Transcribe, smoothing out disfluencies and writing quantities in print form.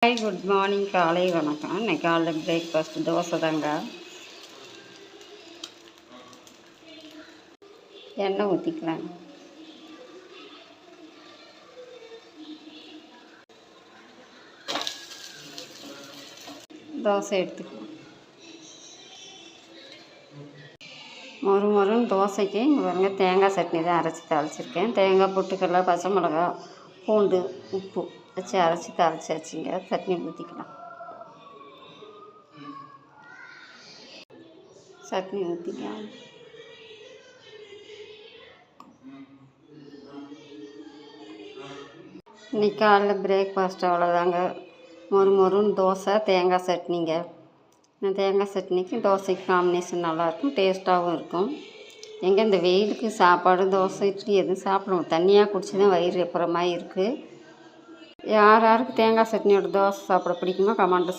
Hi, good morning. காலை வணக்கம். இன்னைக்கு காலைல பிரேக்ஃபாஸ்ட் தோசை தாங்க. எண்ணெய் ஊற்றிக்கலாம். தோசை எடுத்துக்கலாம். மொறுன்னு தோசைக்கு இங்கே பாருங்க, தேங்காய் சட்னி தான் அரைச்சி தாளிச்சிருக்கேன். தேங்காய், பொட்டுக்கடலை, பச்சை மிளகா, பூண்டு, உப்பு வச்சு அரைச்சி தாளிச்சாச்சுங்க. சட்னி ஊற்றிக்கலாம். சட்னி ஊற்றிக்கலாம். இன்னைக்கு காலைல பிரேக்ஃபாஸ்ட் அவ்வளோதாங்க. மொறுன்னு தோசை, தேங்காய் சட்னிங்க. இந்த தேங்காய் சட்னிக்கு தோசைக்கு காம்பினேஷன் நல்லாயிருக்கும், டேஸ்ட்டாகவும் இருக்கும். எங்கே இந்த வெயிலுக்கு சாப்பாடு, தோசை, இட்லி எதுவும் சாப்பிடுவோம். தண்ணியாக குடிச்சு தான் வயிறு எப்புற மாதிரி இருக்குது. யாருக்கு தேங்காய் சட்னியோட தோசை சாப்பிட பிடிக்குமோ கமெண்ட்டு